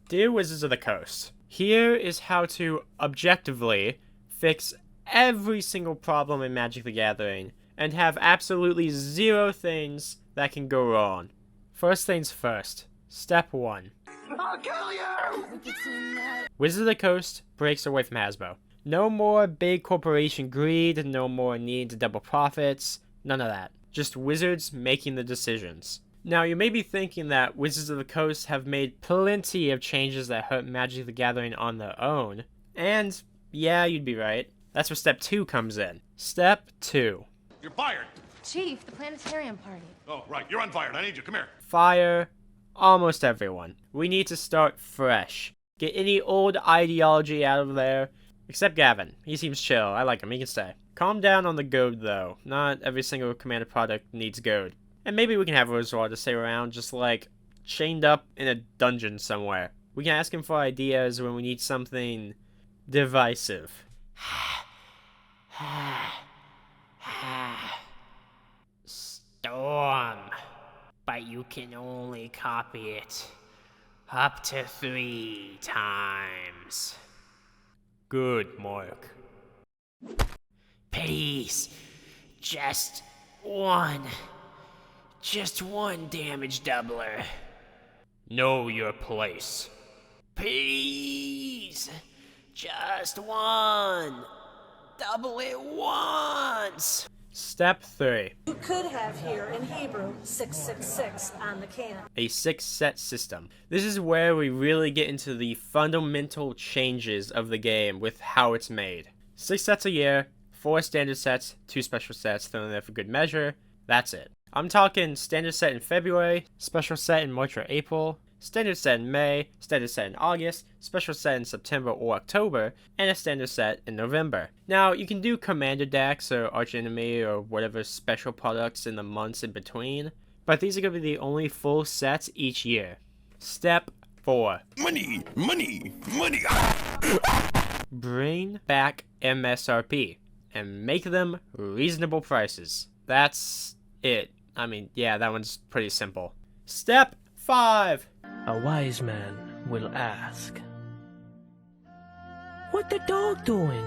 Dear Wizards of the Coast, here is how to objectively fix every single problem in Magic the Gathering and have absolutely zero things that can go wrong. First things first. Step 1. I'll kill you! Wizards of the Coast breaks away from Hasbro. No more big corporation greed, no more needing to double profits, none of that. Just Wizards making the decisions. Now, you may be thinking that Wizards of the Coast have made plenty of changes that hurt Magic the Gathering on their own. And, yeah, you'd be right. That's where Step 2 comes in. Step 2. You're fired! Chief, the planetarium party. Oh, right. You're unfired. I need you. Come here. Fire almost everyone. We need to start fresh. Get any old ideology out of there. Except Gavin. He seems chill. I like him. He can stay. Calm down on the goad, though. Not every single Commander product needs goad. And maybe we can have Rosewater to stay around, just like chained up in a dungeon somewhere. We can ask him for ideas when we need something divisive. Storm. But you can only copy it up to 3 times. Good, Mark. Please. Just one damage doubler. Know your place. Please. Just one. Double it once. Step 3. You could have here in Hebrew 666 on the can. A 6-set system. This is where we really get into the fundamental changes of the game with how it's made. 6 sets a year, 4 standard sets, 2 special sets thrown in there for good measure. That's it. I'm talking standard set in February, special set in March or April, standard set in May, standard set in August, special set in September or October, and a standard set in November. Now, you can do commander decks or archenemy or whatever special products in the months in between, but these are going to be the only full sets each year. Step 4. Money! Money! Money! Bring back MSRP and make them reasonable prices. That's it. I mean, yeah, that one's pretty simple. Step 5. A wise man will ask, "What the dog doing?"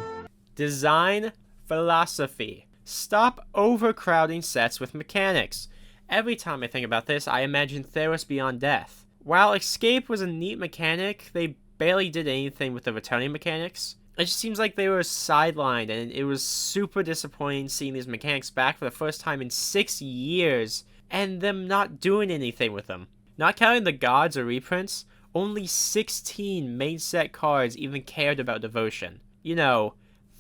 Design philosophy. Stop overcrowding sets with mechanics. Every time I think about this, I imagine Theros Beyond Death. While Escape was a neat mechanic, they barely did anything with the returning mechanics. It just seems like they were sidelined, and it was super disappointing seeing these mechanics back for the first time in 6 years, and them not doing anything with them. Not counting the gods or reprints, only 16 main set cards even cared about devotion. You know,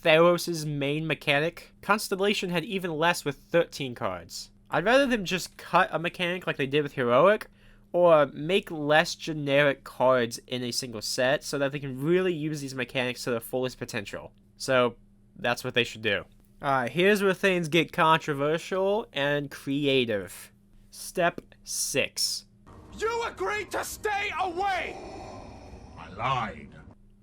Theros' main mechanic. Constellation had even less with 13 cards. I'd rather them just cut a mechanic like they did with Heroic, or make less generic cards in a single set so that they can really use these mechanics to their fullest potential. So, that's what they should do. Alright, here's where things get controversial and creative. Step 6. You agreed to stay away! I lied.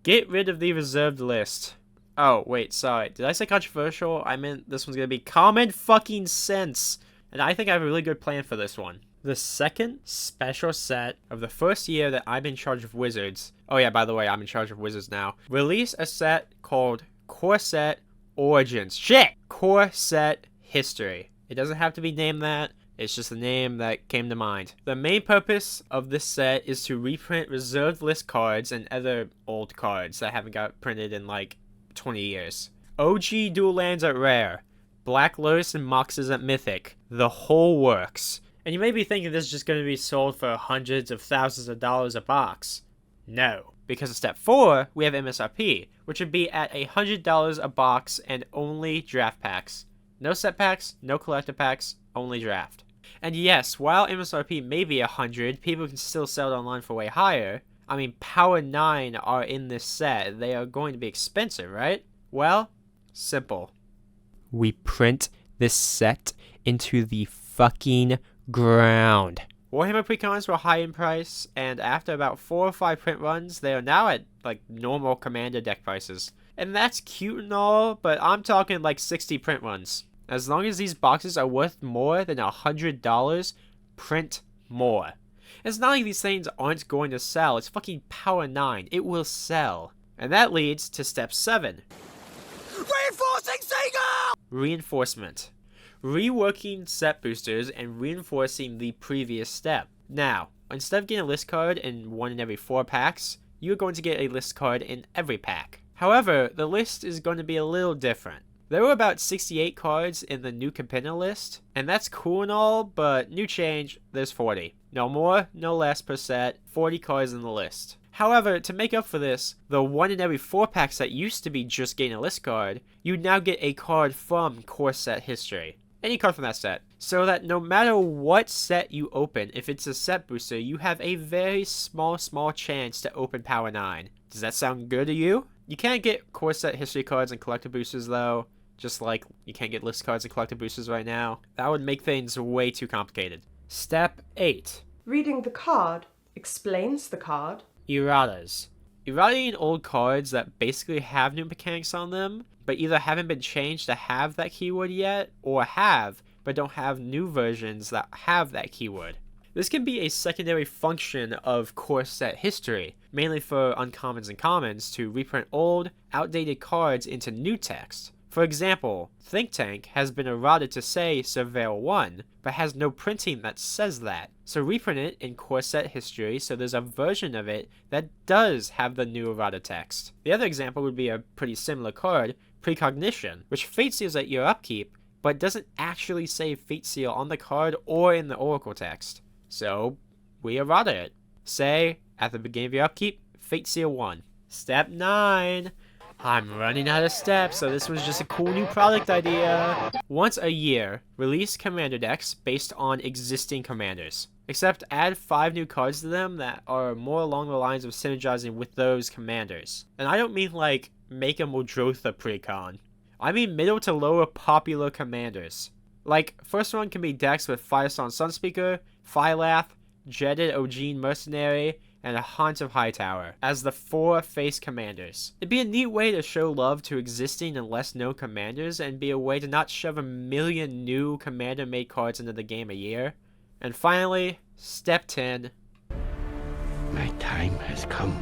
Get rid of the reserved list. Oh, wait, sorry. Did I say controversial? I meant this one's gonna be common fucking sense. And I think I have a really good plan for this one. The second special set of the first year that I'm in charge of Wizards. Oh yeah, by the way, I'm in charge of Wizards now. Release a set called Core Set Origins. Shit! Core Set History. It doesn't have to be named that. It's just the name that came to mind. The main purpose of this set is to reprint reserved list cards and other old cards that haven't got printed in like 20 years. OG dual lands at Rare. Black Lotus and Moxes at Mythic. The whole works. And you may be thinking this is just going to be sold for hundreds of thousands of dollars a box. No. Because of Step 4, we have MSRP, which would be at $100 a box and only draft packs. No set packs, no collector packs, only draft. And yes, while MSRP may be 100, people can still sell it online for way higher. I mean, Power 9 are in this set. They are going to be expensive, right? Well, simple. We print this set into the fucking ground. Warhammer precons were high in price, and after about 4 or 5 print runs, they are now at like normal Commander deck prices. And that's cute and all, but I'm talking like 60 print runs. As long as these boxes are worth more than $100, print more. It's not like these things aren't going to sell. It's fucking Power 9. It will sell. And that leads to step 7. Reinforcing Seagull! Reinforcement. Reworking set boosters and reinforcing the previous step. Now, instead of getting a list card in 1 in every 4 packs, you're going to get a list card in every pack. However, the list is going to be a little different. There were about 68 cards in the new Capenna list, and that's cool and all, but new change, there's 40. No more, no less per set, 40 cards in the list. However, to make up for this, the 1 in every 4 packs that used to be just getting a list card, you now get a card from core set history. Any card from that set. So that no matter what set you open, if it's a set booster, you have a very small chance to open Power 9. Does that sound good to you? You can't get core set history cards and collector boosters though. Just like you can't get list cards and collector boosters right now. That would make things way too complicated. Step 8. Reading the card explains the card. Erratas. Erratating old cards that basically have new mechanics on them, but either haven't been changed to have that keyword yet, or have, but don't have new versions that have that keyword. This can be a secondary function of core set history, mainly for uncommons and commons to reprint old, outdated cards into new text. For example, Think Tank has been errated to say Surveil 1, but has no printing that says that. So reprint it in core set history so there's a version of it that does have the new errata text. The other example would be a pretty similar card, Precognition, which fate seals at your upkeep, but doesn't actually say fate seal on the card or in the oracle text. So we errata it. Say, at the beginning of your upkeep, fate seal 1. Step 9. I'm running out of steps, so this was just a cool new product idea. Once a year, release commander decks based on existing commanders. Except add 5 new cards to them that are more along the lines of synergizing with those commanders. And I don't mean like make a Muldrotha precon. I mean middle to lower popular commanders. Like, first one can be decks with Firestorm Sunspeaker, Phylath, Jetted Ojin Mercenary, and a Haunt of Hightower as the 4 face commanders. It'd be a neat way to show love to existing and less known commanders and be a way to not shove a million new commander made cards into the game a year. And finally, step 10. My time has come.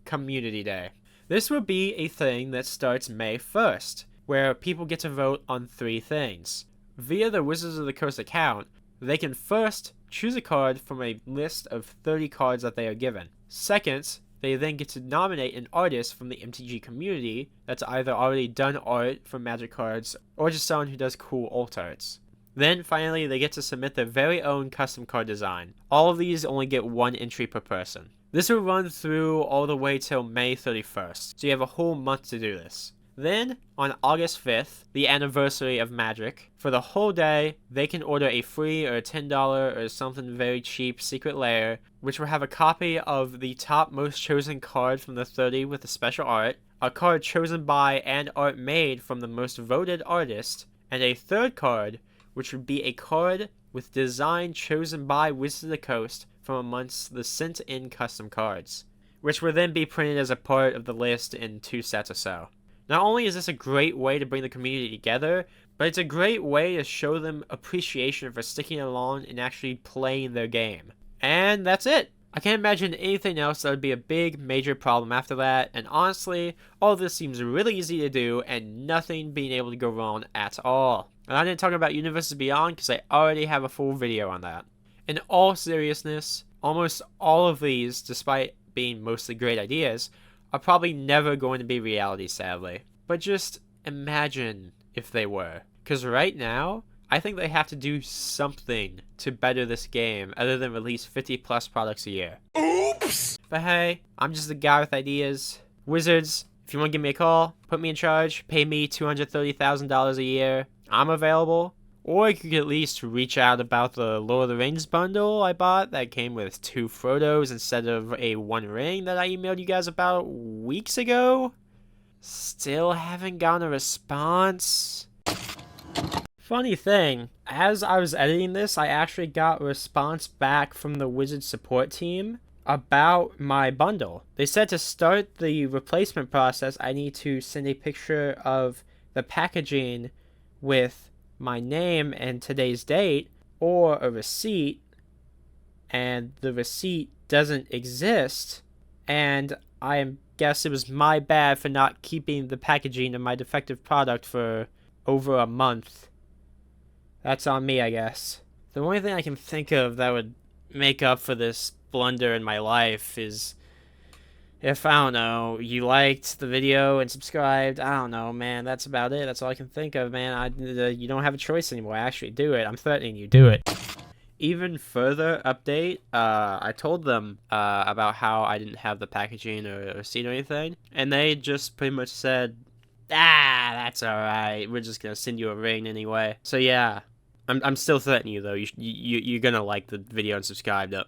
Community Day. This will be a thing that starts May 1st, where people get to vote on 3 things. Via the Wizards of the Coast account, they can first choose a card from a list of 30 cards that they are given. Second, they then get to nominate an artist from the MTG community that's either already done art for Magic cards or just someone who does cool alt arts. Then finally, they get to submit their very own custom card design. All of these only get 1 entry per person. This will run through all the way till May 31st, so you have a whole month to do this. Then, on August 5th, the anniversary of Magic, for the whole day, they can order a free or $10 or something very cheap secret layer, which will have a copy of the top most chosen card from the 30 with the special art, a card chosen by and art made from the most voted artist, and a third card, which would be a card with design chosen by Wizards of the Coast from amongst the sent-in custom cards, which will then be printed as a part of the list in 2 sets or so. Not only is this a great way to bring the community together, but it's a great way to show them appreciation for sticking along and actually playing their game. And that's it! I can't imagine anything else that would be a big, major problem after that, and honestly, all of this seems really easy to do, and nothing being able to go wrong at all. And I didn't talk about Universes Beyond because I already have a full video on that. In all seriousness, almost all of these, despite being mostly great ideas, are probably never going to be reality, sadly. But just imagine if they were. Because right now, I think they have to do something to better this game other than release 50 plus products a year. Oops! But hey, I'm just a guy with ideas. Wizards, if you want to give me a call, put me in charge, pay me $230,000 a year, I'm available. Or you could at least reach out about the Lord of the Rings bundle I bought that came with 2 Frodos instead of a 1 ring that I emailed you guys about weeks ago. Still haven't gotten a response. Funny thing, as I was editing this, I actually got a response back from the Wizards support team about my bundle. They said to start the replacement process, I need to send a picture of the packaging with my name and today's date, or a receipt, and the receipt doesn't exist, and I guess it was my bad for not keeping the packaging of my defective product for over a month. That's on me, I guess. The only thing I can think of that would make up for this blunder in my life is if, I don't know, you liked the video and subscribed. I don't know, man. That's about it. That's all I can think of, man. You don't have a choice anymore. Actually, do it. I'm threatening you. Do it. Even further update, I told them about how I didn't have the packaging or receipt or anything, and they just pretty much said, that's alright, we're just gonna send you a ring anyway. So yeah, I'm still threatening you though. You're gonna like the video and subscribe though.